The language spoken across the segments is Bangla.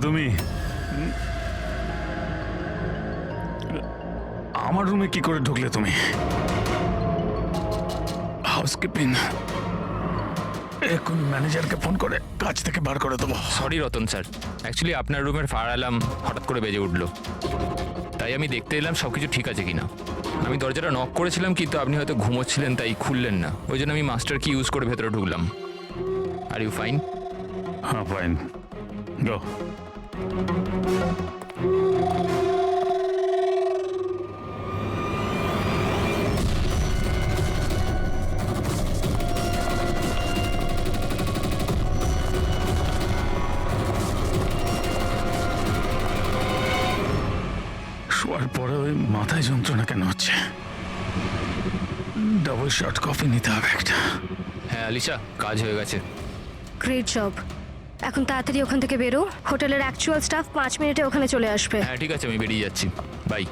তুমি আমার রুমে কি করে ঢুকলে তুমি? হাউসকিপিং এখন ম্যানেজারকে ফোন করে কাজ থেকে বার করে দেবো। সরি রতন স্যার, অ্যাকচুয়ালি আপনার রুমের ফায়ার অ্যালার্ম হঠাৎ করে বেজে উঠলো, তাই আমি দেখতে এলাম সব কিছু ঠিক আছে কিনা। আমি দরজাটা নক করেছিলাম কিন্তু আপনি হয়তো ঘুমোচ্ছিলেন তাই খুললেন না, ওই জন্য আমি মাস্টার কি ইউজ করে ভেতরে ঢুকলাম। Are you fine? হ্যাঁ ফাইন, গো। শোয়ার পরে ওই মাথায় যন্ত্রণা কেন হচ্ছে? ডাবল শট কফি নিতে হবে একটা। হ্যাঁ আলিশা, কাজ হয়ে গেছে। Great job. এখন তাড়াতাড়ি ওখান থেকে বেরো, হোটেলের অ্যাকচুয়াল স্টাফ 5 মিনিটে ওখানে চলে আসবে। হ্যাঁ ঠিক আছে, আমি বেরিয়ে যাচ্ছি, bye.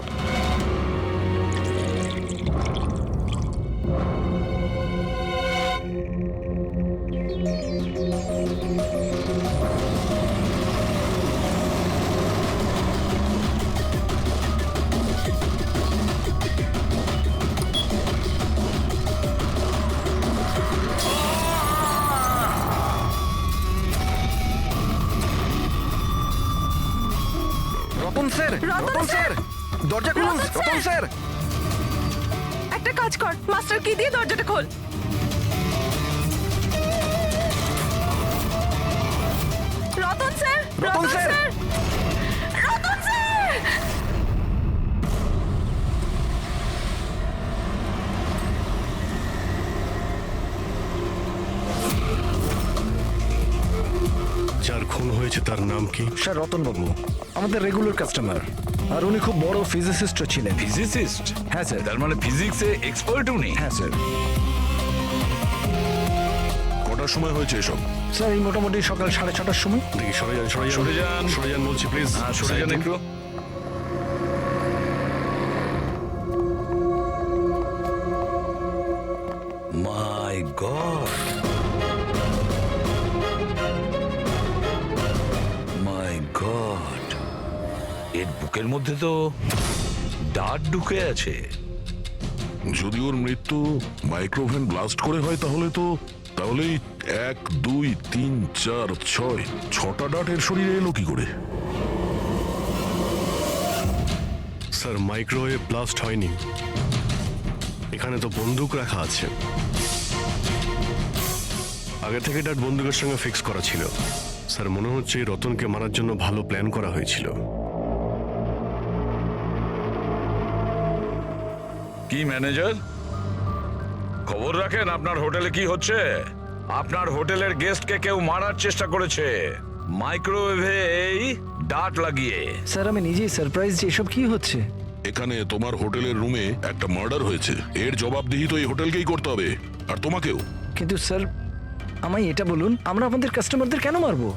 Ratan sir, Ratan sir, দরজা খুলুন। রতন স্যার, একটা কাজ কর, মাস্টার কি দিয়ে দরজাটা খোল। Ratan sir, Ratan sir. Ratan sir. যার খুন হয়েছে তার নাম কি? স্যার রতন বাবু আমাদের রেগুলার কাস্টমার, আর উনি খুব বড় ফিজিসিস্টও ছিলেন। ফিজিসিস্ট? হ্যাঁ স্যার। তার মানে ফিজিক্সে এক্সপার্ট উনি? হ্যাঁ স্যার। কটার সময় হয়েছে এসব? স্যার এই মোটামুটি সকাল 6:30টার সময়। দেখি সরে যান, সরে যান, সরে যান। সরে যান বলছি, প্লিজ। হ্যাঁ, সরে যান একটু। মাই গড, মাই গড, এর বুকের মধ্যে তো দাঁত ঢুকে আছে। যদি ওর মৃত্যু মাইক্রোভেন ব্লাস্ট করে হয় তাহলেই 1, 2, 3, 4, 6 6টা ডাট এর শরীরে এলো কি করে? স্যার মাইক্রোওয়েভ ব্লাস্ট হয়নি, এখানে তো বন্দুক রাখা আছে। আগে থেকে ডাট বন্দুকের সঙ্গে ফিক্স করা ছিল। স্যার মনে হচ্ছে এই রতনকে মারার জন্য ভালো প্ল্যান করা হয়েছিল। কি ম্যানেজার, খবর রাখেন আপনার হোটেলে কি হচ্ছে? আপনার হোটেলের গেস্টকে কেউ মারার চেষ্টা করেছে মাইক্রোওয়েভে এই ডাট লাগিয়ে। স্যার আমি নিজেই সারপ্রাইজ যে এসব কি হচ্ছে। এখানে তোমার হোটেলের রুমে একটা মার্ডার হয়েছে, এর জবাবদিহি তো এই হোটেলকেই করতে হবে, আর তোমাকেও। কিন্তু স্যার আমায় এটা বলুন, আমরা আমাদের কাস্টমারদের কেন মারবো?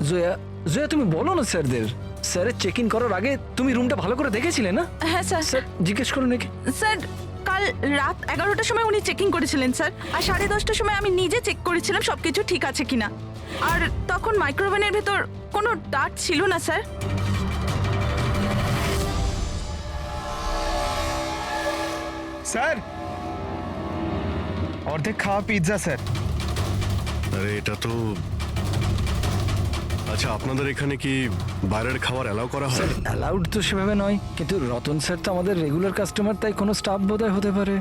জয়া, জয়া তুমি বলো না স্যারদের। স্যারের চেক ইন করার আগে তুমি রুমটা ভালো করে দেখেছিলে না? হ্যাঁ স্যার। স্যার জিজ্ঞেস করুন নাকি। স্যার কাল রাত 11টার সময় উনি চেকিং করেছিলেন স্যার, আর 10:30টার সময় আমি নিজে চেক করেছিলাম সবকিছু ঠিক আছে কিনা, আর তখন মাইক্রোওভেনের ভেতর কোনো ডাট ছিল না স্যার। স্যার অর্ধেক খাওয়া পিৎজা স্যার। আরে এটা তো, আচ্ছা আপনাদের এখানে কি বাইরের খাবার অ্যালাউ করা হয়? অ্যালাউড তো সেভাবে নয়, কিন্তু রতন স্যার তো আমাদের রেগুলার কাস্টমার, তাই কোনো স্টাফ বোধহয় হতে পারে।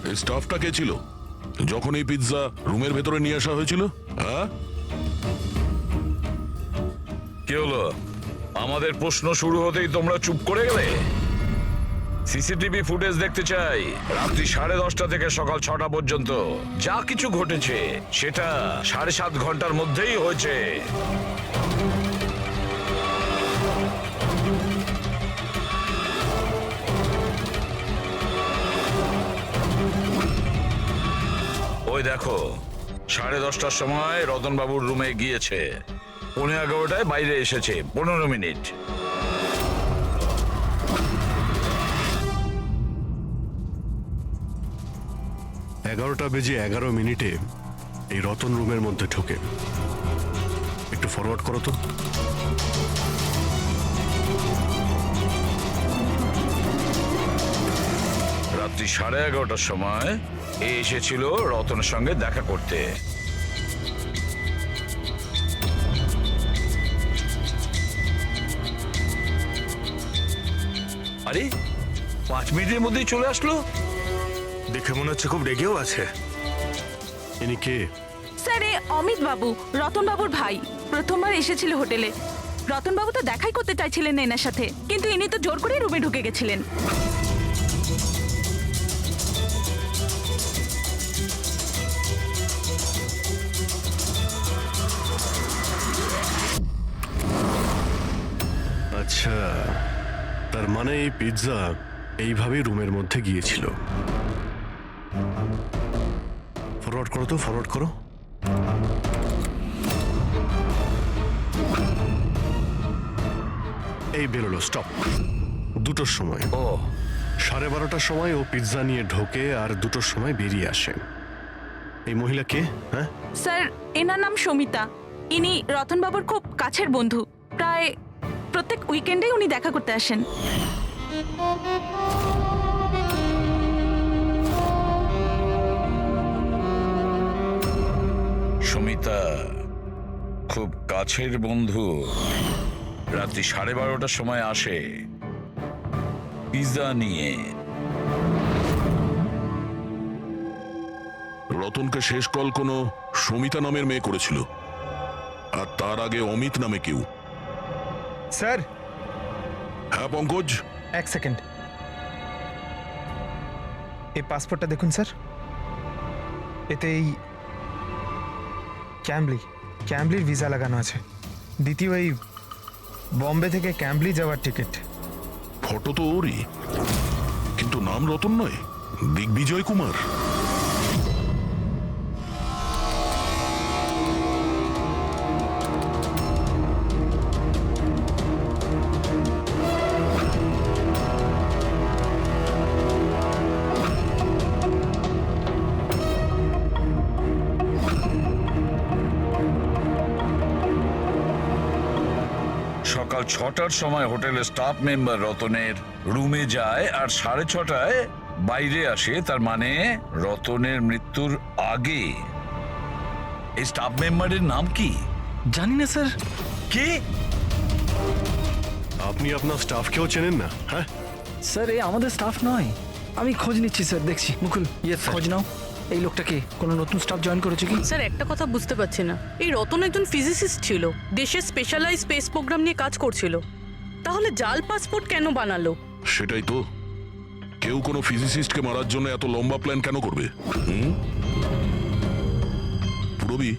এই স্টাফটা কে ছিল যখন এই পিৎজা রুমের ভেতরে নিয়ে আসা হয়েছিল? হ্যাঁ, কি হলো? আমাদের প্রশ্ন শুরু হতেই তোমরা চুপ করে গেলে। সিসিটিভি ফুটেজ দেখতে চাই, রাত্রি 10:30 থেকে সকাল 6টা পর্যন্ত যা কিছু ঘটেছে সেটা 7.5 ঘন্টার মধ্যেই হয়েছে। ওই দেখো, 10:30টার সময় রতনবাবুর রুমে গিয়েছে, 11:15টায় বাইরে এসেছে, 15 মিনিট। এগারোটা বেজে 11 মিনিটে এই রতন রুমের মধ্যে ঢোকে। একটু ফরওয়ার্ড করো তো। রাত্রি 11:30টার সময় এ এসেছিল রতনের সঙ্গে দেখা করতে। আরে 5 মিনিটের মধ্যেই চলে আসলো। দেখে মনে হচ্ছে খুব রেগেও আছে। ইনি কে? স্যার এ অমিত বাবু, রতন বাবুর ভাই। প্রথমবার এসেছিল হোটেলে। রতন বাবু তো দেখাই করতে চাইছিলেন না এনার সাথে, কিন্তু ইনি তো জোর করে রুমে ঢুকে গেছিলেন। আচ্ছা, তার মানে এই পিৎজা এইভাবেই রুমের মধ্যে গিয়েছিল। ফরওয়ার্ড করো তো, ফরওয়ার্ড করো। এই বেরোলো, স্টপ। 2টোর সময়, ও 12:30টার সময় ও পিৎজা নিয়ে ঢোকে আর 2টোর সময় বেরিয়ে আসে। এই মহিলা কে? হ্যাঁ, স্যার এনার নাম সমিতা। ইনি রতন বাবুর খুব কাছের বন্ধু। প্রায় প্রত্যেক উইকেন্ডেই উনি দেখা করতে আসেন। সুমিতা খুব কাছের বন্ধু, রাত্রি 12:30টার সময় আসে পিৎজা নিয়ে। রতনকে শেষ কল কোনো সমিতা নামের মেয়ে করেছিল, আর তার আগে অমিত নামে কেউ। স্যার হ্যাঁ পঙ্কজ, এক সেকেন্ড, এই পাসপোর্টটা দেখুন স্যার। এতে এই ক্যাম্বলির ভিসা লাগানো আছে। দ্বিতীয় এই বম্বে থেকে ক্যাম্বলি যাওয়ার টিকিট। ফটো তো ওরই, কিন্তু নাম রতন নয়, দিগ্বিজয় কুমার। সকাল 6টার সময় হোটেলের স্টাফ মেম্বার রতনের রুমে যায় আর 6:30টায় বাইরে আসে। তার মানে রতনের মৃত্যুর আগে। এই স্টাফ মেম্বারের নাম কি? জানি না স্যার। কি? আপনি আপনার স্টাফকেও চেনেন না? হ্যাঁ, স্যার এ আমাদের স্টাফ নয়। আমি খোঁজ নিচ্ছি স্যার, দেখছি। মুকুল, খোঁজ নাও। এই লোকটাকে কোনো নতুন স্টাফ জয়েন করেছে কি? স্যার একটা কথা বুঝতে পারছি না, এই রতন একজন ফিজিসিস্ট ছিল, দেশের স্পেশালাইজ স্পেস প্রোগ্রাম নিয়ে কাজ করছিল, তাহলে জাল পাসপোর্ট কেন বানালো? সেটাই তো, কেউ কোনো ফিজিসিস্টকে মারার জন্য এত লম্বা প্ল্যান কেন করবে? পুরবি,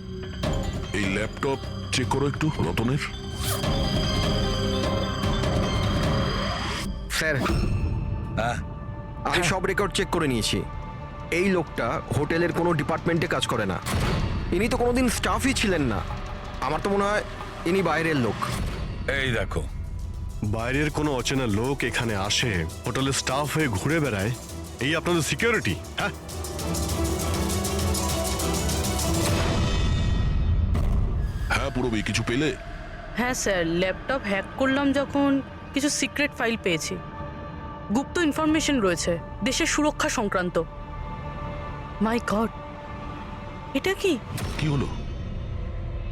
এই ল্যাপটপ চেক করো একটু রতনের। স্যার, হ্যাঁ, আমি সব রেকর্ড চেক করে নিয়েছি। এই লোকটা হোটেলের কোনো ডিপার্টমেন্টে কাজ করে না। ইনি তো কোনোদিন স্টাফই ছিলেন না। আমার তো মনে হয় ইনি বাইরের লোক। এই দেখো, বাইরের কোনো অচেনা লোক এখানে আসে, হোটেলের স্টাফ হয়ে ঘুরে বেড়ায়, এই আপনাদের সিকিউরিটি? হ্যাঁ, হ্যাঁ পুরবি, কিছু পেলে? হ্যাঁ স্যার, ল্যাপটপ হ্যাক করলাম যখন কিছু সিক্রেট ফাইল পেয়েছি। গুপ্ত ইনফরমেশন রয়েছে দেশের সুরক্ষা সংক্রান্ত। মাই গড, এটা কি? কি হলো?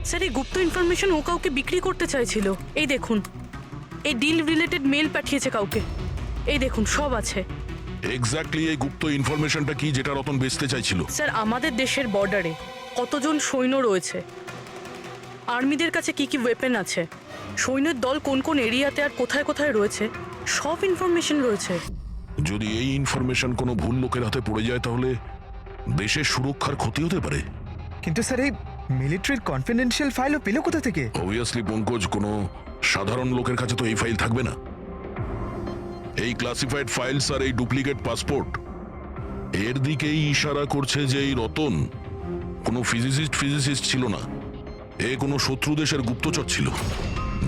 স্যার এই গুপ্ত ইনফরমেশন ও কাউকে বিক্রি করতে চাইছিল। এই দেখুন, এই ডিল রিলেটেড মেল পাঠিয়েছে কাউকে। এই দেখুন, সব আছে। এক্স্যাক্টলি এই গুপ্ত ইনফরমেশনটা কি যেটা রতন বেচতে চাইছিল? স্যার আমাদের দেশের বর্ডারে কতজন সৈন্য রয়েছে, আর্মিদের কাছে কি কি ওয়েপেন আছে, সৈন্যের দল কোন কোন এরিয়াতে আর কোথায় কোথায় রয়েছে, সব ইনফরমেশন রয়েছে। যদি এই ইনফরমেশন কোনো ভুল লোকের হাতে পড়ে যায় তাহলে দেশের সুরক্ষার ক্ষতি হতে পারে। কিন্তু স্যার এই মিলিটারির কনফিডেন্সিয়াল ফাইলও পেল কোথা থেকে? অবভিয়াসলি পঙ্কজ, কোনো সাধারণ লোকের কাছে তো এই ফাইল থাকবে না। এই ক্লাসিফাইড ফাইলস আর এই ডুপ্লিকেট পাসপোর্ট এর দিকেই ইশারা করছে যে এই রতন কোনো ফিজিসিস্ট ছিল না। এ কোনো শত্রু দেশের গুপ্তচর ছিল,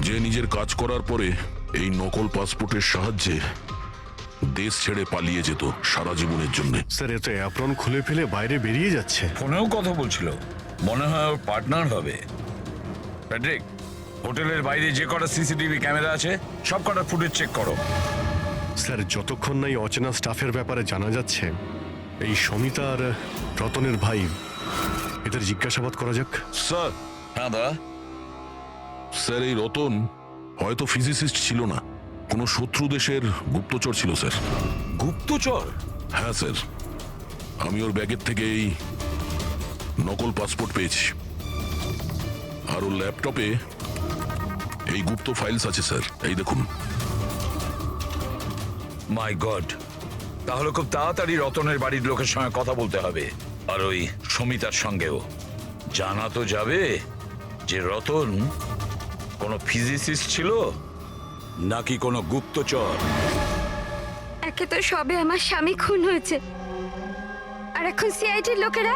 যে নিজের কাজ করার পরে এই নকল পাসপোর্টের সাহায্যে দেশ ছেড়ে পালিয়ে যেত সারা জীবনের জন্য। স্যার এতে অ্যাপ্রন খুলে ফেলে বাইরে বেরিয়ে যাচ্ছে। ফোনেও কথা বলছিল, মনে হয় ওর পার্টনার হবে। প্যাট্রিক, হোটেলের বাইরে যে কটা সিসিটিভি ক্যামেরা আছে সব কটা ফুটেজ চেক করো। স্যার যতক্ষণ না এই অচেনা স্টাফের ব্যাপারে জানা যাচ্ছে, এই সমিতা আর রতনের ভাই এদের জিজ্ঞাসাবাদ করা যাক। স্যার, হ্যাঁ দা, স্যার এই রতন হয়তো ফিজিসিস্ট ছিল না, কোনো শত্রু দেশের গুপ্তচর ছিল স্যার। গুপ্তচর? হ্যাঁ স্যার, আমি ওর ব্যাগের থেকে এই নকল পাসপোর্ট পেয়েছি, আর ওর ল্যাপটপে এই গুপ্ত ফাইলস আছে স্যার, এই দেখুন। মাই গড, তাহলে খুব তাড়াতাড়ি রতনের বাড়ির লোকের সঙ্গে কথা বলতে হবে, আর ওই সমিতার সঙ্গেও। জানা তো যাবে যে রতন কোনো ফিজিসিস্ট ছিল নাকি কোনো গুপ্তচর। একে তো সবে আমার স্বামী খুন হয়েছে, আর এখন সিআইডির লোকেরা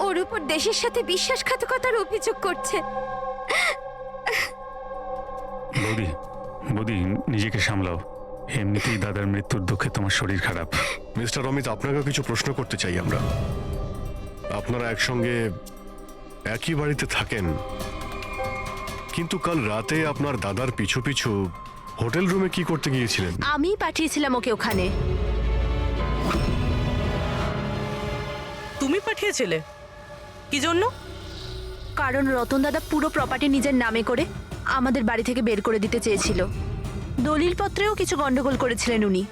ওর উপর দেশের সাথে বিশ্বাসঘাতকতার অভিযোগ করছে। বৌদি, বৌদি নিজেকে সামলাও, এমনিতেই দাদার মৃত্যুর দুঃখে তোমার শরীর খারাপ। মিস্টার অমিত, আপনাকেও কিছু প্রশ্ন করতে চাই আমরা। আপনারা একসঙ্গে একই বাড়িতে থাকেন, কিন্তু কাল রাতে আপনার দাদার পিছু পিছু হোটেল রুমে কি করতে গিয়েছিলেন? আমি পাঠিয়েছিলাম ওকে ওখানে। তুমি পাঠিয়েছিলে? কি জন্য? কারণ রতন দাদা পুরো প্রপার্টি নিজের নামে করে আমাদের বাড়ি থেকে বের করে দিতে চেয়েছিল। দলিলপত্রেও কিছু গন্ডগোল করেছিলেন উনি,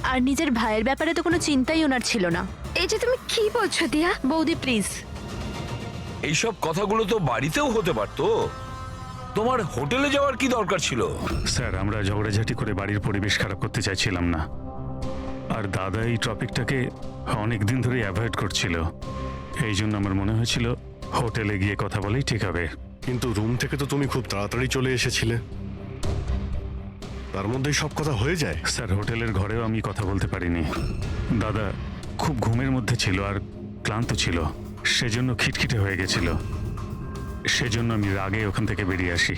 আর নিজের ভাইয়ের ব্যাপারে তো কোনো চিন্তাই ওনার ছিল না। এই যে তুমি কি বলছো দিয়া? বৌদি প্লিজ। এইসব কথাগুলো তো বাড়িতেও হতে পারতো, তোমার হোটেলে যাওয়ার কি দরকার ছিল? স্যার, আমরা ঝগড়াঝাটি করে বাড়ির পরিবেশ খারাপ করতে চাইছিলাম না, আর দাদা এই টপিকটাকে অনেক দিন ধরে অ্যাভয়েড করছিল। এই জন্য আমার মনে হয়েছিল হোটেলে গিয়ে কথা বলেই ঠিক হবে। কিন্তু রুম থেকে তো তুমি খুব তাড়াতাড়ি চলে এসেছিলে, তার মধ্যেই সব কথা হয়ে যায়। স্যার, হোটেলের ঘরেও আমি কথা বলতে পারিনি। দাদা খুব ঘুমের মধ্যে ছিল আর ক্লান্ত ছিল, সেজন্য খিটখিটে হয়ে গেছিল। সেজন্য আমি রাগে ওখান থেকে বেরিয়ে আসি।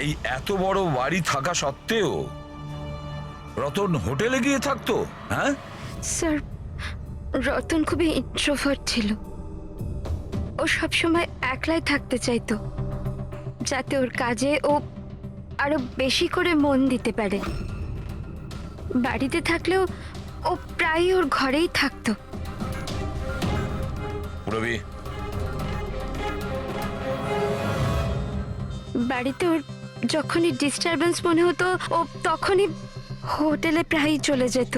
এই এত বড় বাড়ি থাকা সত্ত্বেও রতন হোটেলে গিয়ে থাকতো? হ্যাঁ স্যার, রতন খুবই ইন্ট্রোভার্ট ছিল। ও সবসময় একলাই থাকতে চাইতো, যাতে ওর কাজে ও আরো বেশি করে মন দিতে পারে। বাড়িতে থাকলেও ও প্রায় ওর ঘরেই থাকতো। রবি, বাড়িতে ওর যখনই ডিস্টারবেন্স মনে হতো ও তখনই হোটেলে প্রায়ই চলে যেত।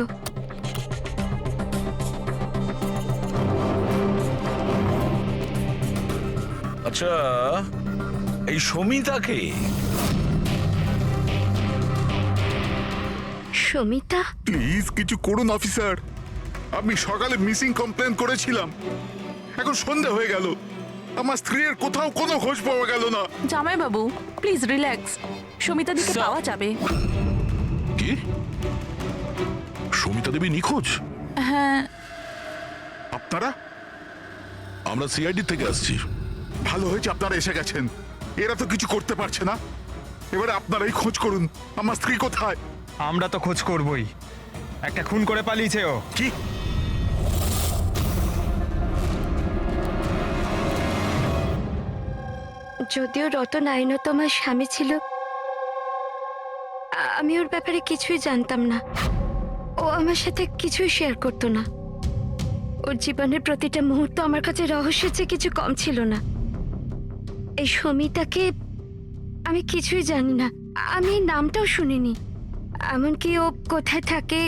আচ্ছা এই সমিতাকে? সমিতা? প্লিজ কিছু করুন অফিসার, আমি সকালে মিসিং কমপ্লেন করেছিলাম, এখন সন্ধে হয়ে গেল, আমার স্ত্রীর কোথাও কোনো খোঁজ পাওয়া গেল না। জামাই বাবু প্লিজ রিল্যাক্স, সমিতা দিকে পাওয়া যাবে। কি? সমিতা দেবী নিখোঁজ? হ্যাঁ। আপনারা? আমরা সিআইডি থেকে আসছি। ভালো হয়েছে আপনারা এসে গেছেন, এরা তো কিছু করতে পারছে না, এবারে আপনারাই খোঁজ করুন, আমার স্ত্রী কোথায়? আমরা তো খোঁজ করবই, একটা খুন করে পালিয়েছে ও। কি? যদিও রতন আইনত আমার স্বামী ছিল, আমি ওর ব্যাপারে কিছুই জানতাম না। ও আমার সাথে কিছুই শেয়ার করতো না। ওর জীবনের প্রতিটা মুহূর্ত আমার কাছে রহস্যের চেয়ে কিছু কম ছিল না। এই সমিতাকে আমি কিছুই জানি না, আমি এই নামটাও শুনিনি। এমনকি ও কোথায় থাকে,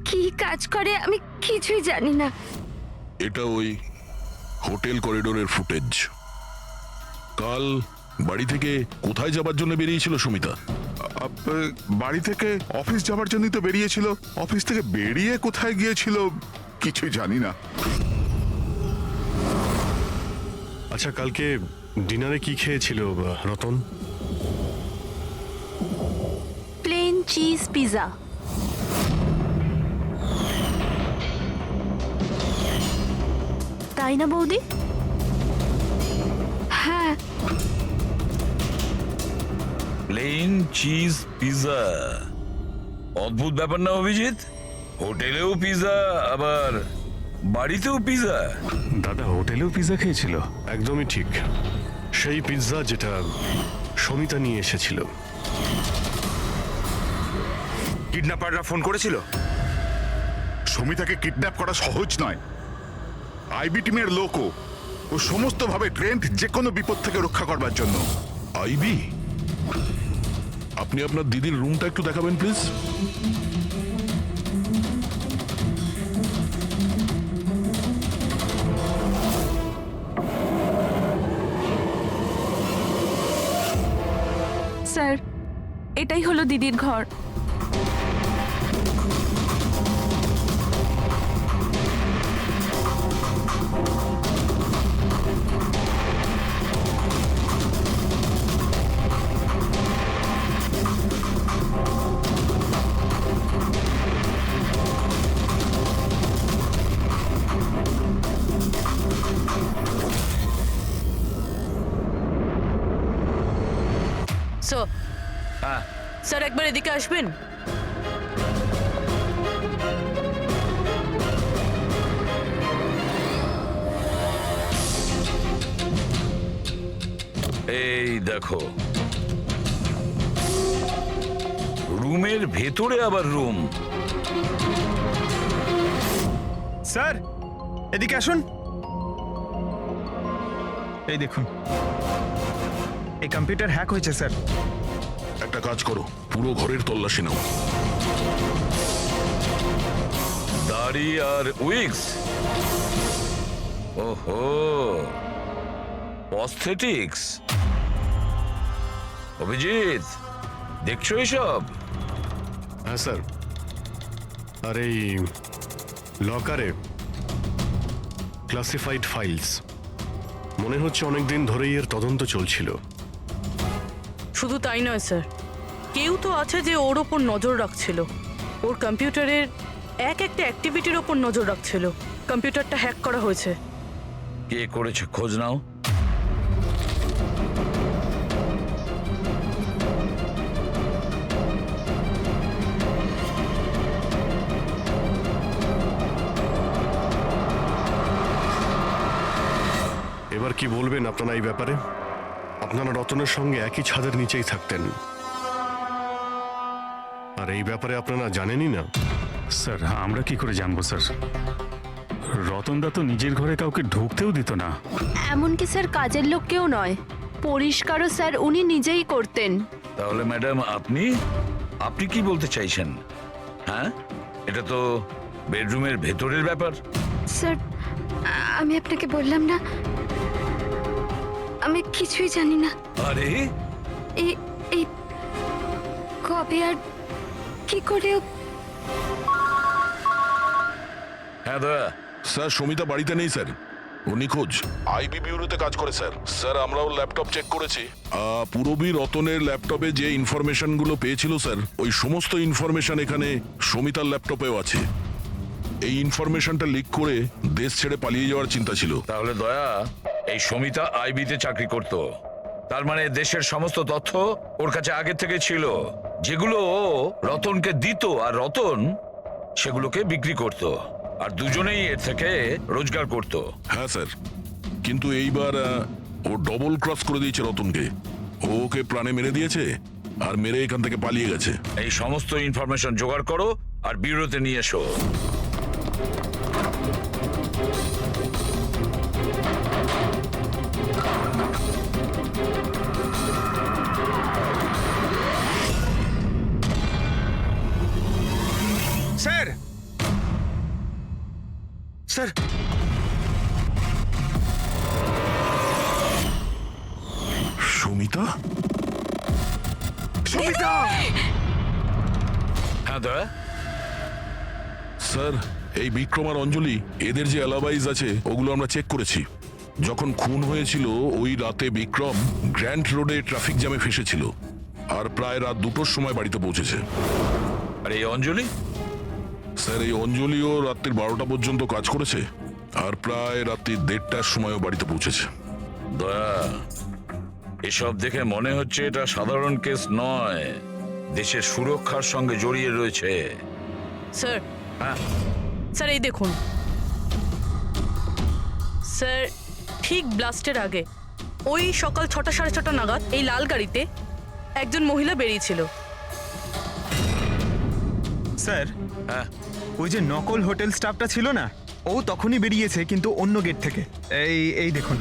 কি কাজ করে, আমি কিছুই জানি না। এটা ওই হোটেল করিডোরের ফুটেজ। কাল বাড়ি থেকে কোথায় যাবার জন্য বেরিয়েছিল সমিতা? বাড়ি থেকে অফিস যাবার জন্যই তো বেরিয়েছিল, অফিস থেকে বেরিয়ে কোথায় গিয়েছিল কিছুই জানি না। আচ্ছা, কালকে ডিনারে কি খেয়েছিল রতন? Plane cheese pizza. তাই না বৌদি? হ্যাঁ। প্লেন চিজ পিৎজা, অদ্ভুত ব্যাপার না অভিজিৎ? হোটেলেও পিৎজা আবার বাড়িতেও পিৎজা। দাদা হোটেলেও পিৎজা খেয়েছিল? একদমই ঠিক, সেই পিৎজা যেটা সমিতা নিয়ে এসেছিল। কিডন্যাপাররা ফোন করেছিল? সমিতাকে কিডন্যাপ করা সহজ নয়। আইবি টিমের লোকও ও সমস্তভাবে ট্রেন্ড যে কোনো বিপদ থেকে রক্ষা করবার জন্য। আইবি, আপনি আপনার দিদির রুমটা একটু দেখাবেন প্লিজ। স্যার, এটাই হলো দিদির ঘর। স্যার, স্যার একবার এদিকে আসবেন। এই দেখো, রুমের ভেতরে আবার রুম। স্যার এদিকে আসুন। এই দেখুন, এই কম্পিউটার হ্যাক হয়েছে স্যার। একটা কাজ করো, পুরো ঘরের তল্লাশি নাও। দাড়ি আর উইক্স, ওহো, প্রস্থেটিক্স। অভিজিৎ, দেখছো এসব? হ্যাঁ স্যার। আর এই লকারে ক্লাসিফাইড ফাইলস, মনে হচ্ছে অনেকদিন ধরেই এর তদন্ত চলছিল। শুধু তাই নয় স্যার, কেউ তো আছে যে ওর ওপর নজর রাখছিল, ওর কম্পিউটারের একটা অ্যাক্টিভিটির ওপর নজর রাখছিল। কম্পিউটারটা হ্যাক করা হয়েছে। কে করেছে খোঁজ নাও। এবার কি বলবেন আপনারা এই ব্যাপারে? আপনারা রতনের সঙ্গে একই ছাদের নিচেই থাকতেন, আর এই ব্যাপারে আপনারা জানেনই না। স্যার আমরা কি করে জানবো স্যার? রতনদা তো নিজের ঘরে কাউকে ঢুকতেও দিত না। এমনকি স্যার কাজের লোককেও নয়, পরিষ্কারও স্যার উনি নিজেই করতেন। তাহলে ম্যাডাম, আপনি কি বলতে চাইছেন? হ্যাঁ, এটা তো বেডরুমের ভেতরের ব্যাপার। স্যার, আমি আপনাকে বললাম না, আমি কিছুই জানি না। আরে, এই এই কবে আর কি করে হ্যাঁ দয়া। স্যার, সমিতা বাড়িতে নেই স্যার, ও নিখোঁজ। আইবি বিউরোতে কাজ করে স্যার। স্যার, আমরাও ল্যাপটপ চেক করেছি। পুরবী রতনের ল্যাপটপে যে ইনফরমেশনগুলো পেয়েছিল স্যার, ওই সমস্ত ইনফরমেশন এখানে সমিতার ল্যাপটপেও আছে। এই ইনফরমেশনটা লিক করে দেশ ছেড়ে পালিয়ে যাওয়ার চিন্তা ছিল। তাহলে দয়া, এই সমিতা আইবিতে চাকরি করত, তার মানে দেশের সমস্ত তথ্য ওর কাছে আগে থেকে ছিল, যেগুলো ও রতনকে দিত, আর রতন সেগুলোকে বিক্রি করত, আর দুজনেই এর থেকে রোজগার করত। হ্যাঁ স্যার, কিন্তু এইবার ও ডবল ক্রস করে দিয়েছে রতনকে। ও ওকে প্রাণে মেরে দিয়েছে আর মেরে এখান থেকে পালিয়ে গেছে। এই সমস্ত ইনফরমেশন জোগাড় করো আর ব্যুরোতে নিয়ে এসো। Sir, sir, Samita? সমিতা! হ্যাঁ দয়া। স্যার, এই বিক্রম আর অঞ্জলি, এদের যে অ্যালাবাইজ আছে ওগুলো আমরা চেক করেছি। যখন খুন হয়েছিল ওই রাতে বিক্রম গ্র্যান্ড রোডে ট্রাফিক জ্যামে ফেসেছিল, আর প্রায় রাত 2টোর সময় বাড়িতে পৌঁছেছে। আর এই অঞ্জলি? স্যার, এই অঞ্জলিও রাত্রির 12টা পর্যন্ত কাজ করেছে, আর প্রায় রাত্রি 1:30টার সময়ও বাড়িতে পৌঁছেছে। দয়া, এসব দেখে মনে হচ্ছে এটা সাধারণ কেস নয়, দেশের সুরক্ষার সঙ্গে জড়িয়ে রয়েছে। স্যার, হ্যাঁ স্যার এই দেখুন স্যার, ঠিক ব্লাস্টের আগে ওই সকাল 6টা সাড়ে 6টা নাগাদ এই লাল গাড়িতে একজন মহিলা বেরিয়েছিল। স্যার হ্যাঁ ওই যে নকল হোটেল স্টাফটা ছিল না, ও তখনই বেরিয়েছে কিন্তু অন্য গেট থেকে। এই দেখুন।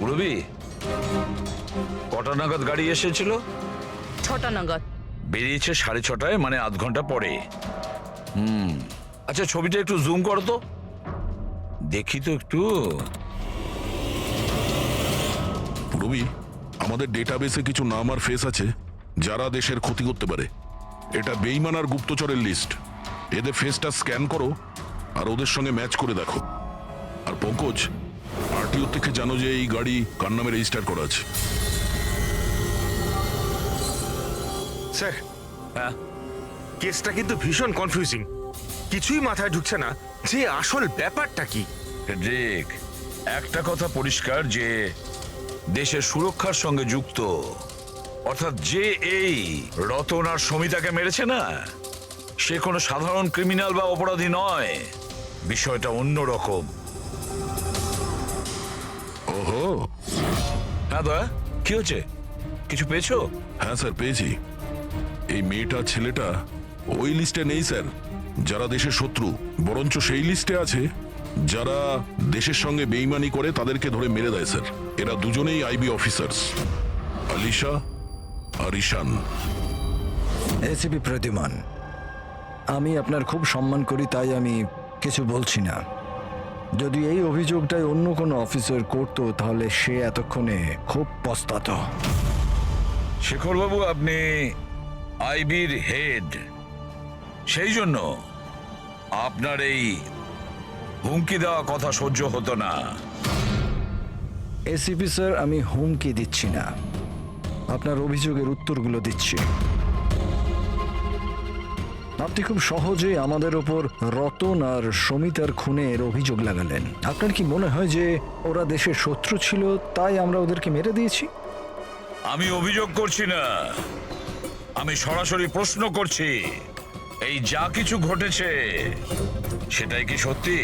রবি, কটা নাগাদ গাড়ি এসেছিল? 6টা নাগাদ। বেরিয়েছে 6:30, মানে আধ ঘন্টা পরে। আচ্ছা, ছবিটা একটু জুম করো তো, দেখি তো একটু। রবি, আমাদের ডেটাবেসে কিছু নাম আর ফেস আছে যারা দেশের ক্ষতি করতে পারে। এটা বেইমান আর গুপ্তচরের লিস্ট। এদের ফেসটা স্ক্যান করো আর ওদের সঙ্গে ম্যাচ করে দেখো। আর পঙ্কজ, আরটিও থেকে জানো যে এই গাড়ি কার নামে রেজিস্টার করা আছে। স্যার, হ্যাঁ, কেসটা কিন্তু ভীষণ কনফিউজিং। কিছুই মাথায় ঢুকছে না যে আসল ব্যাপারটা কি। ফেডরিক, একটা কথা পরিষ্কার যে দেশের সুরক্ষার সঙ্গে যুক্ত, অর্থাৎ যে এই রতন আর সমিতাকে মেরেছে না, সে কোনো সাধারণ ক্রিমিনাল বা অপরাধী নয়। বিষয়টা অন্যরকম। ওহো, হ্যাঁ দয়া, কি হচ্ছে? কিছু পেয়েছো? হ্যাঁ স্যার, পেয়েছি। এই মেয়েটা ছেলেটা ওই লিস্টে নেই স্যার যারা দেশের শত্রু, বরঞ্চ সেই লিস্টে আছে যারা দেশের সঙ্গে বেইমানি করে তাদেরকে ধরে মেরে দেয় স্যার। এরা দুজনেই আইবি অফিসার্স, আলিশা আর ঈশান। এসিপি প্রদ্যুমান, আমি আপনার খুব সম্মান করি, তাই আমি কিছু বলছি না। যদি এই অভিযোগটাই অন্য কোনো অফিসার করতো তাহলে সে এতক্ষণে খুব পস্তাতো। শেখরবাবু, আপনি আইবির হেড, সেই জন্য আপনার এই হুমকি দেওয়া কথা সহ্য হতো না। এসিপি স্যার, আমি হুমকি দিচ্ছি না, আপনার অভিযোগের উত্তরগুলো দিচ্ছি। আপনি খুব সহজে আমাদের ওপর রতন আর সমিতার খুনের অভিযোগ লাগালেন। আপনার কি মনে হয় যে ওরা দেশের শত্রু ছিল তাই আমরা ওদেরকে মেরে দিয়েছি? আমি অভিযোগ করছি না, আমি সরাসরি প্রশ্ন করছি। এই যা কিছু ঘটেছে সেটাই কি সত্যি?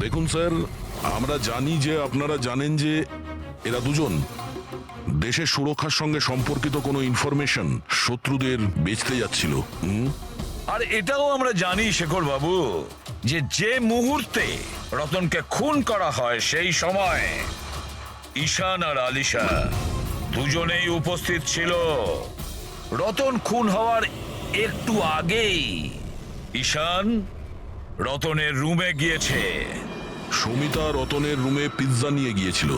দেখুন স্যার, আমরা জানি যে আপনারা জানেন যে এরা দুজন দেশের সুরক্ষার সঙ্গে সম্পর্কিত কোনো ইনফরমেশন শত্রুদের বেচতে যাচ্ছিল। আর এটাও আমরা জানি শেখর বাবু যে যে মুহূর্তে রতনকে খুন করা হয় সেই সময় ঈশান আর আলিশা দুজনেই উপস্থিত ছিল। রতন খুন হওয়ার একটু আগেই ঈশান রতনের রুমে গিয়েছে। সমিতা রতনের রুমে পিৎজা নিয়ে গিয়েছিল,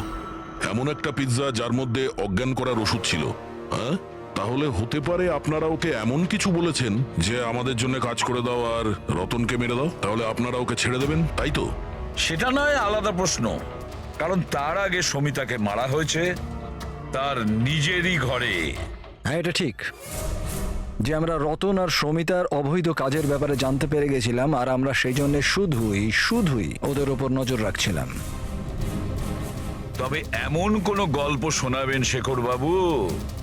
এমন একটা পিৎজা যার মধ্যে অজ্ঞান করার ওষুধ ছিল। হ্যাঁ, তাহলে হতে পারে আপনারা ওকে এমন কিছু বলেছেন যে আমাদের জন্য কাজ করে দাও আর রতনকে মেরে দাও, তাহলে আপনারা ওকে ছেড়ে দেবেন, তাই তো? সেটা নয় আলাদা প্রশ্ন, কারণ তার আগে সমিতাকে মারা হয়েছে তার নিজেরই ঘরে। হ্যাঁ, এটা ঠিক যে আমরা রতন আর সমিতার অবৈধ কাজের ব্যাপারে জানতে পেরে গেছিলাম, আর আমরা সেই জন্য শুধুই ওদের ওপর নজর রাখছিলাম। তবে এমন কোন গল্প শোনাবেন শেখর বাবু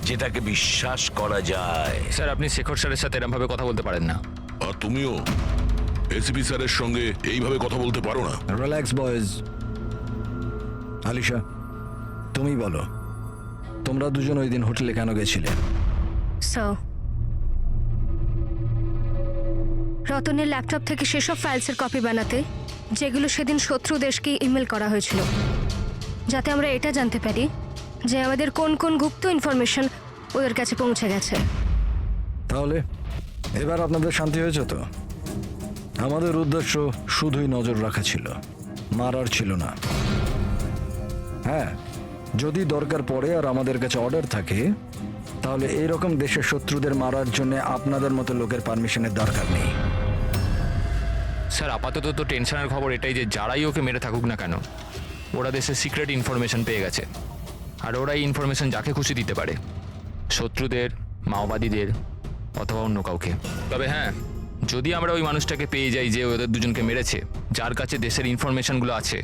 যেটাকে বিশ্বাস করা যায়? স্যার, আপনি শেখর স্যারের সাথে এরকম ভাবে কথা বলতে পারেন না। আর তুমিও এসিপি স্যারের সঙ্গে এইভাবে কথা বলতে পারো না। Relax boys. আলিশা, তুমি বলো, তোমরা দুজন ওই দিন হোটেলে কেন গেছিলে? রতনের ল্যাপটপ থেকে সেসব ফাইলসের কপি বানাতে যেগুলো সেদিন শত্রু দেশকে ইমেল করা হয়েছিল, যাতে আমরা এটা জানতে পারি যে আমাদের কোন কোন গুপ্ত ইনফরমেশন ওদের কাছে পৌঁছে গেছে। তাহলে এবার আপনাদের শান্তি হয়েছে তো? আমাদের উদ্দেশ্য শুধুই নজর রাখা ছিল, মারার ছিল না। হ্যাঁ, যদি দরকার পড়ে আর আমাদের কাছে অর্ডার থাকে তাহলে এইরকম দেশের শত্রুদের মারার জন্য আপনাদের মতো লোকের পারমিশনের দরকার নেই। স্যার, আপাতত তো টেনশনের খবর এটাই যে যারাই ওকে মেরে থাকুক না কেন, ওরা দেশের সিক্রেট ইনফরমেশন পেয়ে গেছে, আর ওরা এই ইনফরমেশন যাকে খুশি দিতে পারে, শত্রুদের, মাওবাদীদের অথবা অন্য কাউকে। তবে হ্যাঁ, যদি আমরা ওই মানুষটাকে পেয়ে যাই যে ওদের দুজনকে মেরেছে, যার কাছে দেশের ইনফরমেশনগুলো আছে,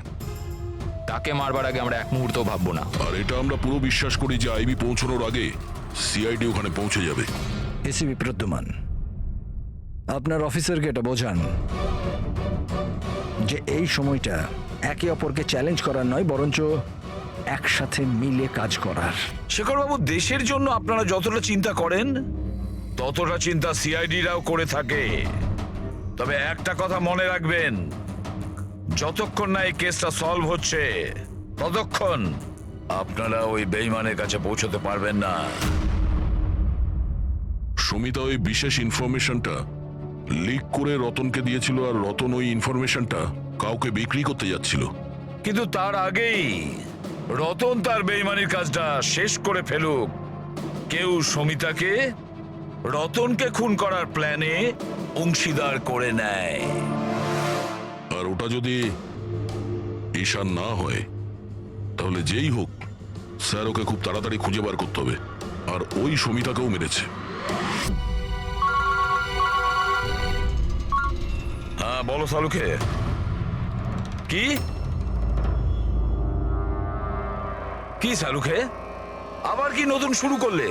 তাকে মারবার আগে আমরা এক মুহূর্তও ভাববো না। আর এটা আমরা পুরো বিশ্বাস করি যে আইবি পৌঁছানোর আগে সিআইডি ওখানে পৌঁছে যাবে। এসিপি প্রদ্যুমান, আপনার অফিসারকে এটা বোঝান যে এই সময়টা একে অপরকে চ্যালেঞ্জ করার নয়, বরঞ্চ একসাথে মিলে কাজ করার। শেখরবাবু, দেশের জন্য আপনারা যতটা চিন্তা করেন ততটা চিন্তা সিআইডিরাও করে থাকে। তবে একটা কথা মনে রাখবেন, যতক্ষণ না এই কেসটা সলভ হচ্ছে ততক্ষণ আপনারা ওই বেঈমানের কাছে পৌঁছতে পারবেন না। সুমিতা ওই বিশেষ ইনফরমেশনটা লিক করে রতনকে দিয়েছিল, আর রতন ওই ইনফরমেশনটা কাউকে বিক্রি করতে যাচ্ছিল। কিন্তু তার আগেই রতন তার বেঈমানির কাজটা শেষ করে ফেলুক, কেউ সমিতাকে রতনকে খুন করার প্ল্যানে অংশীদার করে নেয়। আর ওটা যদি ঈশান না হয় তাহলে যেই হোক স্যার ওকে খুব তাড়াতাড়ি খুঁজে বার করতে হবে। আর ওই সমিতাকেও মেরেছে। হ্যাঁ বলো সালুকে। কি কি সালুকে, আবার কি নতুন শুরু করলে?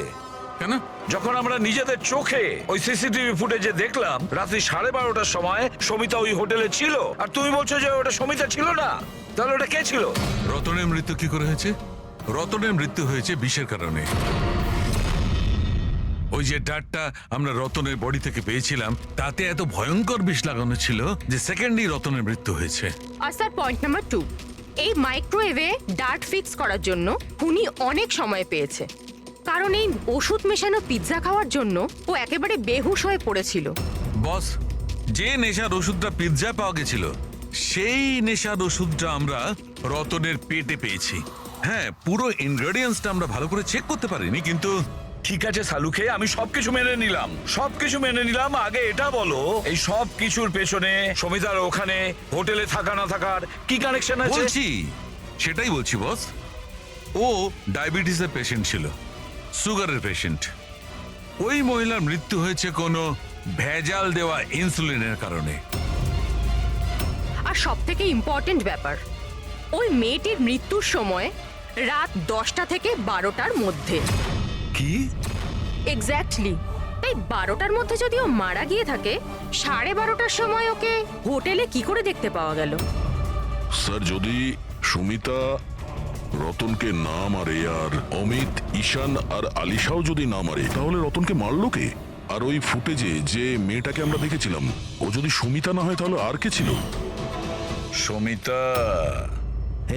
কেন? যখন আমরা নিজেদের চোখে ওই সিসিটিভি ফুটেজে দেখলাম রাত্রি 12:30টার সময় সমিতা ওই হোটেলে ছিল, আর তুমি বলছো যে ওটা সমিতা ছিল না, তাহলে ওটা কে ছিল? রতনের মৃত্যু কি করে হয়েছে? রতনের মৃত্যু হয়েছে বিষের কারণে। ওই যে ডাটটা আমরা রতনের বডি থেকে পেয়েছিলাম তাতে এত ভয়ঙ্কর বিষ লাগানো ছিল যে সেকেন্ডই রতনের মৃত্যু হয়েছে। আর স্যার পয়েন্ট নাম্বার 2, এই মাইক্রোওয়েভে ডার্ট ফিক্স করার জন্য খুনি অনেক সময় পেয়েছে, কারণ এই ওষুধ মেশানো পিৎজা খাওয়ার জন্য ও একেবারে বেহুশ হয়ে পড়েছিল। বস, যে নেশার ওষুধটা পিৎজা পাওয়া গেছিল সেই নেশার ওষুধটা আমরা রতনের পেটে পেয়েছি। হ্যাঁ, পুরো ইনগ্রেডিয়েন্টসটা আমরা ভালো করে চেক করতে পারিনি, কিন্তু ঠিক আছে সালুকে, আমি সবকিছু মেনে নিলাম। আগে এটা বলো, এই সব কিছুর পেছনে সমিতার ওখানে হোটেলে থাকা না থাকার কি কানেকশন আছে? সেটাই বলছি বস। ও ডায়াবেটিসের পেশেন্ট ছিল, সুগারের পেশেন্ট। ওই মহিলার মৃত্যু হয়েছে কোনো ভেজাল দেওয়া ইনসুলিনের কারণে। আর সব থেকে ইম্পর্টেন্ট ব্যাপার, ওই মেয়েটির মৃত্যুর সময় রাত 10টা থেকে 12টার মধ্যে। কি? এক্স্যাক্টলি। তাই 12টার মধ্যে যদি ও মারা গিয়ে থাকে, 12:30টার সময় ওকে হোটেলে কি করে দেখতে পাওয়া গেল? স্যার, যদি সুমিতা রতনকে না মারে আর অমিত, ঈশান আর আলিশাও যদি না মারে, তাহলে রতনকে মারলো কে? আর ওই ফুটেজে যে মেয়েটাকে আমরা দেখেছিলাম, ও যদি সুমিতা না হয় তাহলে আর কে ছিল? সমিতা।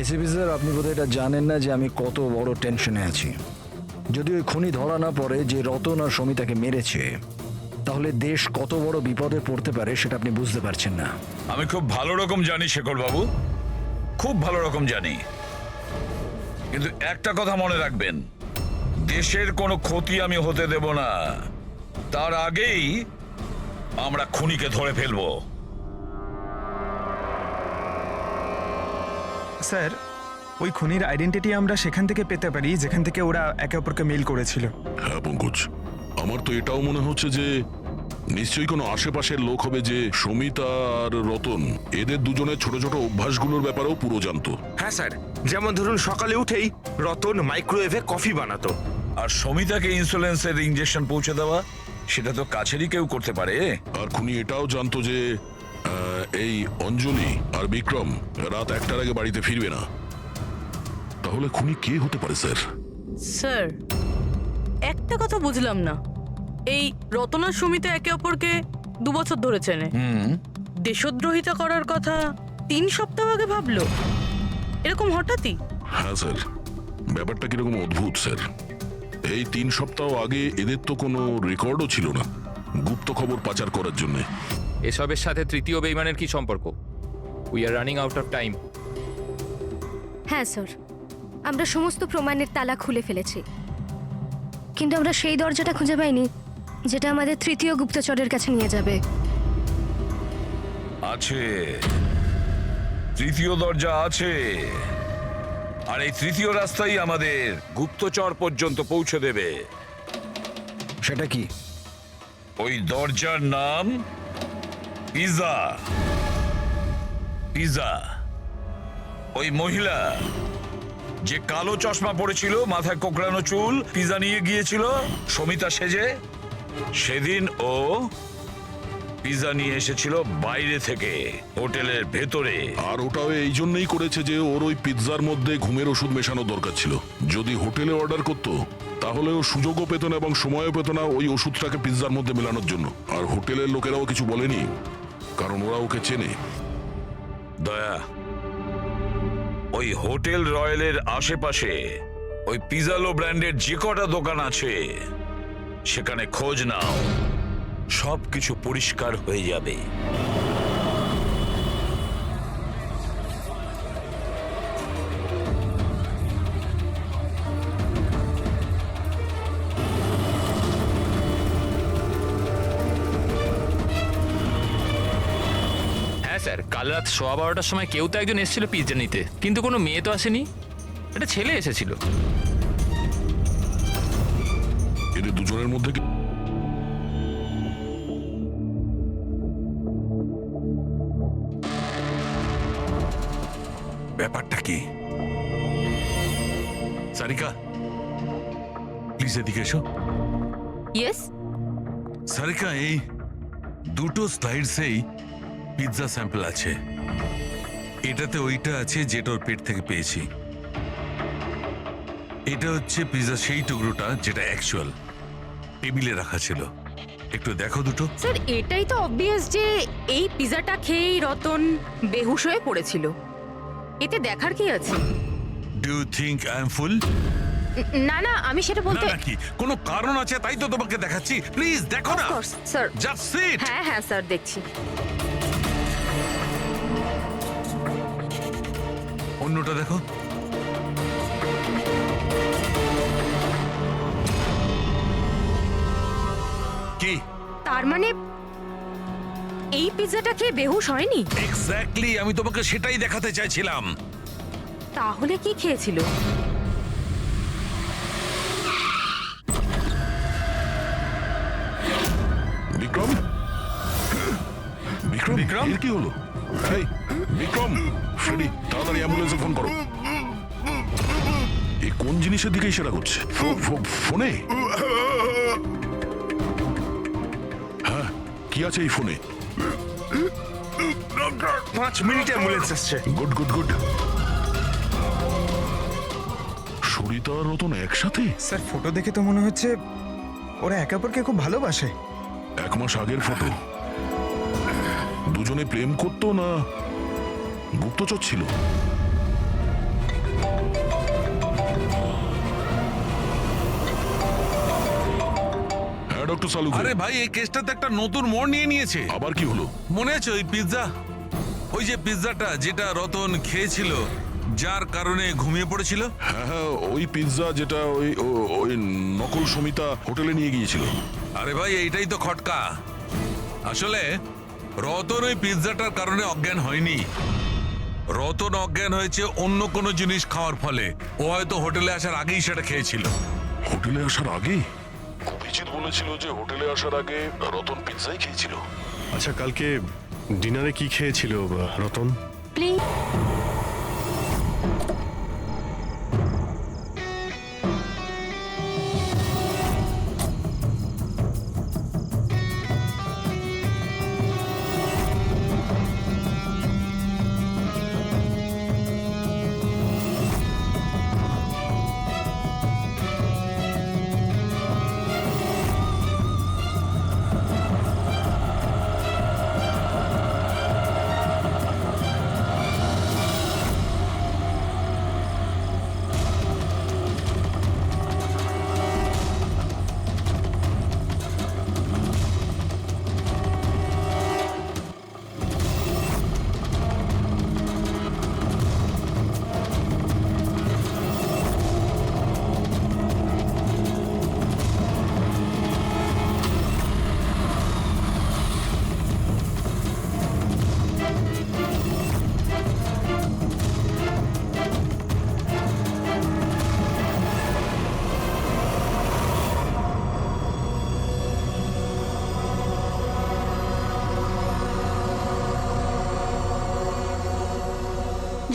এসিপি স্যার, আপনি বোধহয় এটা জানেন না যে আমি কত বড় টেনশনে আছি। যদি ওই খুনি ধরা না পড়ে যে রতন আর সমিতাকে মেরেছে, তাহলে দেশ কত বড় বিপদে পড়তে পারে সেটা আপনি বুঝতে পারছেন না। আমি খুব ভালো রকম জানি শেখর বাবু, খুব ভালো রকম জানি, কিন্তু একটা কথা মনে রাখবেন, দেশের কোনো ক্ষতি আমি হতে দেব না। তার আগেই আমরা খুনিকে ধরে ফেলবো। স্যার, ওই খুনির আইডেন্টিটি আমরা সেখান থেকে পেতে পারি যেখান থেকে ওরা একে অপরকে মেইল করেছিল। হ্যাঁ পঙ্কজ, আমার তো এটাও মনে হচ্ছে যে নিশ্চয়ই কোনো আশেপাশের লোক হবে যে সমিতা আর রতন এদের দুজনের ছোট ছোট অভ্যাসগুলোর ব্যাপারেও পুরো জানতো। হ্যাঁ স্যার, যেমন ধরুন সকালে উঠেই রতন মাইক্রোওয়েভে কফি বানাতো। আর সমিতাকে ইনসুলেন্সের ইনজেকশন পৌঁছে দেওয়া, সেটা তো কাছেরই কেউ করতে পারে। আর খুনি এটাও জানতো যে এই অঞ্জলি আর বিক্রম রাত 1টার আগে বাড়িতে ফিরবে না। তাহলে খুনি কে হতে পারে স্যার? স্যার, একটা কথা বুঝলাম না, এই রতনা সুমিতা একে অপরকে 2 বছর ধরে চেনে, দেশদ্রোহিতা করার কথা 3 সপ্তাহ আগে ভাবলো, এরকম হঠাৎই? হ্যাঁ স্যার, ব্যাপারটা কিরকম অদ্ভুত স্যার। এই 3 সপ্তাহ আগে এদের তো কোনো রেকর্ডও ছিল না গুপ্ত খবর পাচার করার জন্য। এসবের সাথে তৃতীয় বেঈমানের কি সম্পর্ক? We are running out of time. হ্যাঁ স্যার, আমরা সমস্ত প্রমাণের তালা খুলে ফেলেছি, কিন্তু আমরা সেই দরজাটা খুঁজে পাইনি যেটা আমাদের তৃতীয় গুপ্তচরের কাছে নিয়ে যাবে। আছে, তৃতীয় দরজা আছে, আর এই তৃতীয় রাস্তাই আমাদের গুপ্তচর পর্যন্ত পৌঁছে দেবে। সেটা কি? ওই দরজার নাম পিজা। পিজা। ওই মহিলা যে কালো চশমা পড়েছিল, মাথায় কোকড়ানো চুল, পিজা নিয়ে গিয়েছিল সমিতা সেজে, সেদিন ও পিৎজা নিয়ে এসেছিল বাইরে থেকে হোটেলের ভেতরে। আর ওটাও এই জন্যই করেছে যে ওর ওই পিৎজার মধ্যে ঘুমের ওষুধ মেশানো দরকার ছিল। যদি হোটেলে অর্ডার করতো তাহলে ও সুযোগও পেত না এবং সময়ও পেত না ওই ওষুধটাকে পিৎজার মধ্যে মেলানোর জন্য। আর হোটেলের লোকেরাও কিছু বলেনি, কারণ ওরা ওকে চেনে। দয়া, ওই হোটেল রয়্যালের আশেপাশে ওই পিজালো ব্র্যান্ডের যে কটা দোকান আছে সেখানে খোঁজ নাও, সবকিছু পরিষ্কার হয়ে যাবে। হ্যাঁ স্যার, কাল রাত 12:15টার সময় কেউ তো একজন এসেছিল পিৎজা নিতে, কিন্তু কোনো মেয়ে তো আসেনি, একটা ছেলে এসেছিল। এদের দুজনের মধ্যে কি ব্যাপারটা কি? সারিকা, প্লিজ এদিকে এসো। ইয়েস, সারিকা, এই দুটো স্লাইডসেই পিৎজা স্যাম্পল আছে। এটাতে ওইটা আছে যেটা ওর পেট থেকে পেয়েছি। এটা হচ্ছে পিৎজা সেই টুকরোটা যেটা অ্যাকচুয়াল টেবিলে রাখা ছিল। একটু দেখো দুটো। স্যার এটাই তো অবভিয়াস যে এই পিৎজাটা খেয়েই রতন বেহুশ হয়ে পড়েছিল। এতে দেখার কি আছে? Do you think I am fool? না না, আমি সেটা না বলতে। নাকি কোনো কারণ আছে তাই তো তোমাকে দেখাচ্ছি। প্লিজ দেখো না। Sir, just sit. হ্যাঁ হ্যাঁ স্যার, দেখছি। অন্যটা দেখো। কি? তার মানে এই পিৎজাটা খেয়ে বেহুশ হয়নি? এক্স্যাক্টলি, আমি তোমাকে সেটাই দেখাতে চাইছিলাম। তাহলে কি খেয়েছিল? বিক্রম? বিক্রম? বিক্রম? এর কি হলো? এই বিক্রম, ফ্রেডি, তাড়াতাড়ি অ্যাম্বুলেন্সে ফোন করো। এই কোন জিনিসের দিকে ইশারা করছে? ফোনে? হ্যাঁ, কি আছে এই ফোনে? 5 মিনিটে অ্যাম্বুলেন্স আসছে। Good good good. সুরিতা আর রতন একসাথে? স্যার ফটো দেখে তো মনে হচ্ছে ওরা একে অপরকে খুব ভালোবাসে। 1 মাস আগের ফটো। দুজনে প্রেম করতো না গুপ্তচর ছিল? হ্যাঁ ডক্টর সালুকে। আরে ভাই, এই কেসটাতে একটা নতুন মোড় নিয়ে নিয়েছে। আবার কি হলো? মনে আছে ওই পিৎজা, ওই যে পিৎজাটা যেটা রতন খেয়েছিল যার কারণে ঘুমিয়ে পড়েছিল? হ্যাঁ হ্যাঁ, ওই পিৎজা যেটা ওই নকল সমিতা হোটেলে নিয়ে গিয়েছিল। আরে ভাই, এইটাই তো খটকা। আসলে রতন ওই পিৎজাটার কারণে অজ্ঞান হয়নি। রতন অজ্ঞান হয়েছে অন্য কোনো জিনিস খাওয়ার ফলে। ও হয়তো হোটেলে আসার আগেই সেটা খেয়েছিল। হোটেলে আসার আগে? অভিজিৎ বলেছিল যে হোটেলে আসার আগে রতন পিৎজাই খেয়েছিল। আচ্ছা, কালকে ডিনারে কি খেয়েছিল রতন? প্লিজ।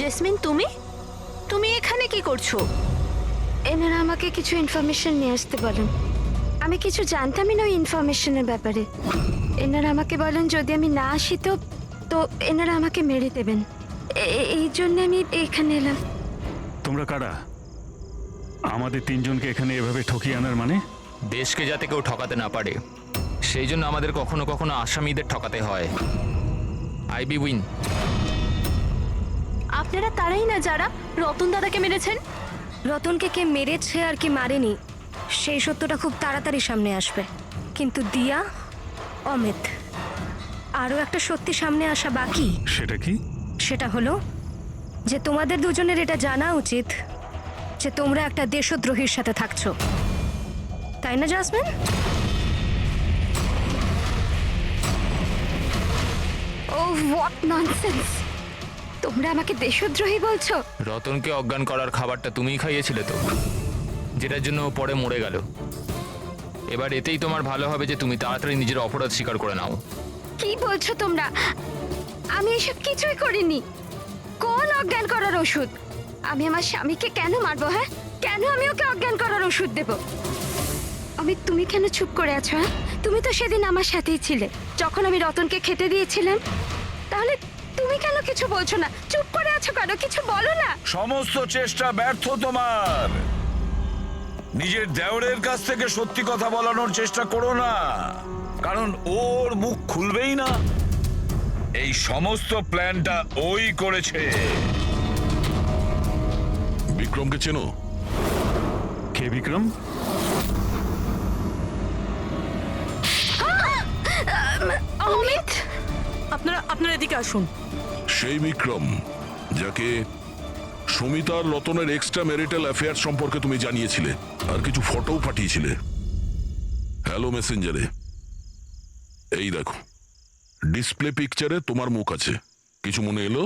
জেসমিন, তুমি এখানে কি করছো? এনারা আমাকে কিছু ইনফরমেশন নিয়ে আসতে বলেন। আমি কিছু জানতামই না ওই ইনফরমেশনের ব্যাপারে। এনারা আমাকে বলেন যদি আমি না আসি তো তো এনারা আমাকে মেরে দেবেন। এই জন্য আমি এখানে এলাম। তোমরা কারা? আমাদের তিনজনকে এখানে এভাবে ঠকিয়ে আনার মানে? দেশকে যাতে কেউ ঠকাতে না পারে সেই জন্য আমাদের কখনো কখনো আসামিদের ঠকাতে হয়। IB win. আপনারা তারাই না যারা রতন দাদাকে মেরেছেন? রতনকে কে মেরেছে আর কি মারেনি সেই সত্যটা খুব তাড়াতাড়ি সামনে আসবে, কিন্তু দিয়া, অমিত, আরও একটা সত্যি সামনে আসা বাকি। সেটা কি? সেটা হলো যে তোমাদের দুজনের এটা জানা উচিত যে তোমরা একটা দেশদ্রোহীর সাথে থাকছো, তাই না জাসমিন? O what nonsense! তোমরা আমাকে দেশদ্রোহী বলছো? রতনকে অজ্ঞান করার খাবারটা তুমিই খাইয়েছিলে তো, যেটার জন্য ও পরে মরে গেল। এবার এতেই তোমার ভালো হবে যে তুমি তাড়াতাড়ি নিজের অপরাধ স্বীকার করে নাও। কি বলছো তোমরা? আমি এসব কিছুই করিনি। কোন অজ্ঞান করার ওষুধ? আমি আমার স্বামীকে কেন মারবো? হ্যাঁ, কেন আমি ওকে অজ্ঞান করার ওষুধ দেব? আমি, তুমি কেন চুপ করে আছো? হ্যাঁ, তুমি তো সেদিন আমার সাথেই ছিলে যখন আমি রতনকে খেতে দিয়েছিলাম। তাহলে তুমি কেন কিছু বলছো না? চুপ করে আছো কেন? কিছু বলো না। সমস্ত চেষ্টা ব্যর্থ তোমার। নিজের দেওরের কাছ থেকে সত্যি কথা বলানোর চেষ্টা করো না, কারণ ওর মুখ খুলবেই না। এই সমস্ত প্ল্যানটা ওই করেছে। বিক্রমকে চেনো? কে বিক্রম? অমিত, আপনারা এদিকে আসুন। সেই বিক্রম যাকে সুমিতার রতনের এক্সট্রা ম্যারিটাল অ্যাফেয়ার সম্পর্কে তুমি জানিয়েছিলে আর কিছু ফটোও পাঠিয়েছিলে হ্যালো মেসেঞ্জারে। এই দেখো, ডিসপ্লে পিকচারে তোমার মুখ আছে। কিছু মনে এলো?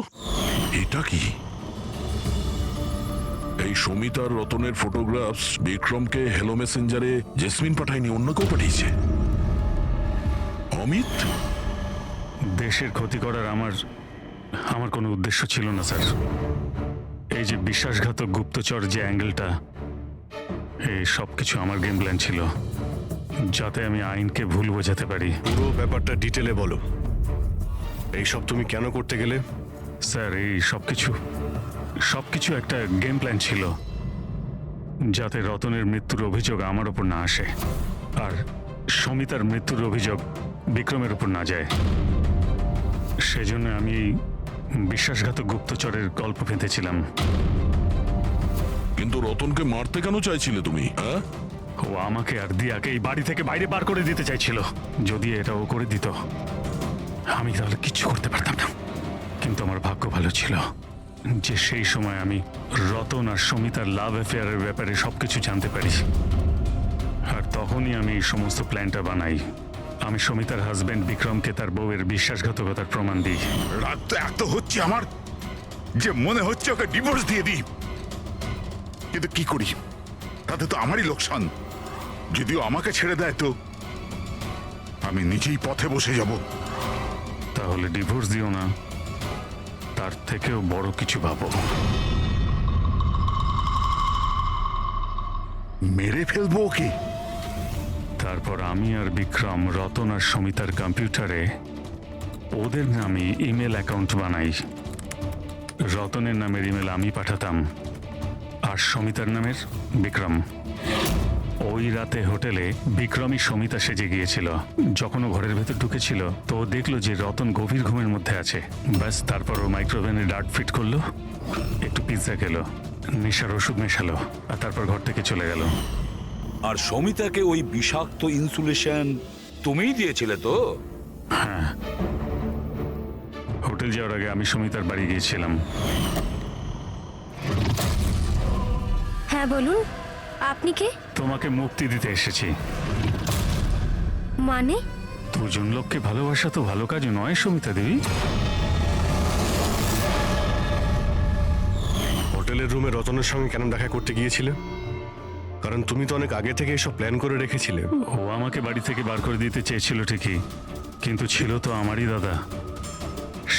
এটা কি? এই সুমিতার রতনের ফটোগ্রাফস বিক্রমকে হ্যালো মেসেঞ্জারে জেসমিন পাঠায়নি, অন্য কেউ পাঠিয়েছে। অমিত? দেশের ক্ষতি করার আমার কোনো উদ্দেশ্য ছিল না স্যার। এই যে বিশ্বাসঘাতক গুপ্তচর যে অ্যাঙ্গেলটা, এই সব কিছু আমার গেম প্ল্যান ছিল, যাতে আমি আইনকে ভুল বোঝাতে পারি। পুরো ব্যাপারটা ডিটেলে বলো। এইসব তুমি কেন করতে গেলে? স্যার, এই সব কিছু একটা গেম প্ল্যান ছিল, যাতে রতনের মৃত্যুর অভিযোগ আমার ওপর না আসে আর সমিতার মৃত্যুর অভিযোগ বিক্রমের উপর না যায়। সেজন্য আমি বিশ্বাসঘাতক গুপ্তচরের গল্প পেতেছিলাম। কিন্তু রতনকে মারতে কেন চাইছিলে তুমি? হ্যাঁ, ও আমাকে আর দিয়াকে এই বাড়ি থেকে বাইরে বার করে দিতে চাইছিল। যদি এটা ও করে দিত আমি তাহলে কিচ্ছু করতে পারতাম না। কিন্তু আমার ভাগ্য ভালো ছিল যে সেই সময় আমি রতন আর সমিতার লাভ অ্যাফেয়ারের ব্যাপারে সবকিছু জানতে পারি। আর তখনই আমি এই সমস্ত প্ল্যানটা বানাই। আমি সমিতার হাজবেন্ড বিক্রমকে তার বউয়ের বিশ্বাসঘাতকতার প্রমাণ দিই। রাত তো এত হচ্ছে আমার যে মনে হচ্ছে ওকে ডিভোর্স দিয়ে দিই, কিন্তু কি করি? তাতে তো আমারই লোকসান। যদিও আমাকে ছেড়ে দেয় তো আমি নিজেই পথে বসে যাব। তাহলে ডিভোর্স দিও না, তার থেকেও বড় কিছু ভাবো। মেরে ফেলবো ওকে। তারপর আমি আর বিক্রম রতন আর সমিতার কম্পিউটারে ওদের নামে ইমেল অ্যাকাউন্ট বানাই। রতনের নামের ইমেল আমি পাঠাতাম আর সমিতার নামের বিক্রম। ওই রাতে হোটেলে বিক্রমই সমিতা সেজে গিয়েছিল। যখন ও ঘরের ভেতর ঢুকেছিল তো ও দেখলো যে রতন গভীর ঘুমের মধ্যে আছে। ব্যাস, তারপর ও মাইক্রোওভেনে ডার্ট ফিট করলো, একটু পিৎজা খেলো, নেশার ওষুধ মেশালো আর তারপর ঘর থেকে চলে গেল। আর সমিতাকে ওই বিষাক্ত ইনসুলেশন তুমিই দিয়েছিলে তো? হ্যাঁ, হোটেল যাওয়ার আগে আমি সমিতার বাড়ি গিয়েছিলাম। হ্যাঁ বলুন, আপনি কে? তোমাকে মুক্তি দিতে এসেছি। মানে? দুজন লোককে ভালোবাসা তো ভালো কাজ নয় সমিতা দেবী। হোটেলের রুমে রতনের সঙ্গে কেন দেখা করতে গিয়েছিলে? কারণ তুমি তো অনেক আগে থেকে এসব প্ল্যান করে রেখেছিলে। ও আমাকে বাড়ি থেকে বার করে দিতে চেয়েছিল ঠিকই, কিন্তু ছিল তো আমারই দাদা।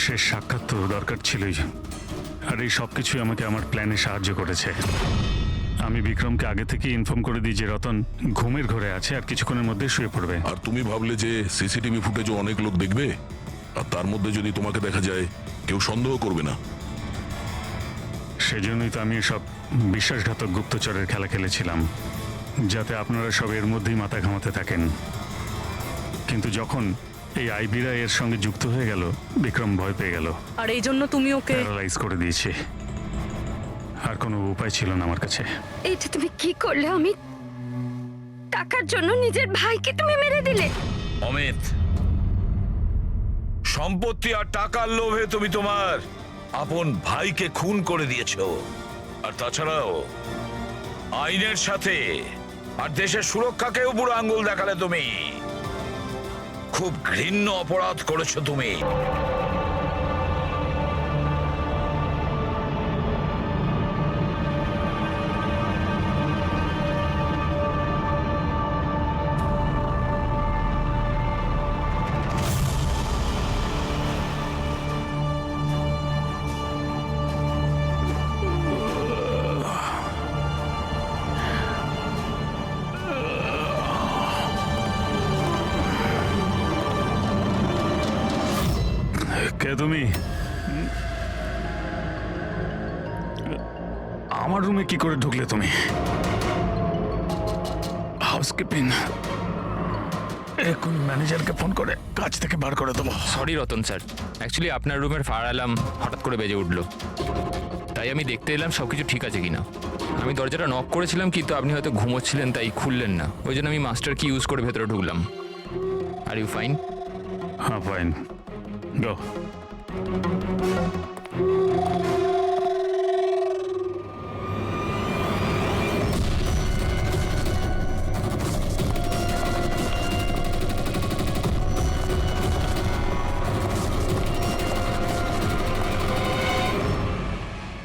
শেষ সাক্ষাৎ তো দরকার ছিলই। আর এই সব কিছুই আমাকে আমার প্ল্যানে সাহায্য করেছে। আমি বিক্রমকে আগে থেকে ইনফর্ম করে দিই যে রতন ঘুমের ঘরে আছে আর কিছুক্ষণের মধ্যে শুয়ে পড়বে। আর তুমি ভাবলে যে সিসিটিভি ফুটেজও অনেক লোক দেখবে, আর তার মধ্যে যদি তোমাকে দেখা যায় কেউ সন্দেহ করবে না। সেজন্যই তো আমি সব বিশ্বাসঘাতক গুপ্তচরের খেলা খেলেছিলাম, যাতে আপনারা সব এর মধ্যেই মাথা ঘামাতে থাকেন। কিন্তু যখন এই আইবিরা এর সঙ্গে যুক্ত হয়ে গেল, বিক্রম ভয় পেয়ে গেল, আর এই জন্য তুমি ওকে প্যারালাইজ করে দিয়েছি। আর কোনো উপায় ছিল না আমার কাছে। এটা তুমি কি করলে অমিত? টাকার জন্য নিজের ভাইকে তুমি মেরে দিলে। অমিত, সম্পত্তি আর টাকার লোভে তুমি তোমার আপন ভাইকে খুন করে দিয়েছো। আর তাছাড়াও আইনের সাথে আর দেশের সুরক্ষাকেও বুড়ো আঙ্গুল দেখালে তুমি। খুব ঘৃণ্য অপরাধ করেছো তুমি। কে তুমি? আমার রুমে কি করে ঢুকলে তুমি? হাউসকিপিং, এখন ম্যানেজারকে ফোন করে কাজ থেকে বার করে দেবো। সরি রতন স্যার, অ্যাকচুয়ালি আপনার রুমের ফায়ার অ্যালার্ম হঠাৎ করে বেজে উঠলো, তাই আমি দেখতে এলাম সব কিছু ঠিক আছে কিনা। আমি দরজাটা নক করেছিলাম কিন্তু আপনি হয়তো ঘুমোচ্ছিলেন তাই খুললেন না, ওই জন্য আমি মাস্টার কি ইউজ করে ভেতরে ঢুকলাম। Are you fine? হ্যাঁ ফাইন, গো।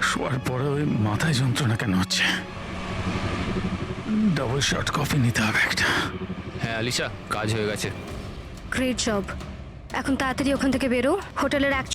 শোয়ার পরে ওই মাথায় যন্ত্রণা কেন হচ্ছে? ডাবল শট কফি নিতে হবে একটা। হ্যাঁ আলিশা, কাজ হয়ে গেছে। Great job. এখন তাড়াতাড়ি ওখান থেকে বেরো। হোটেলের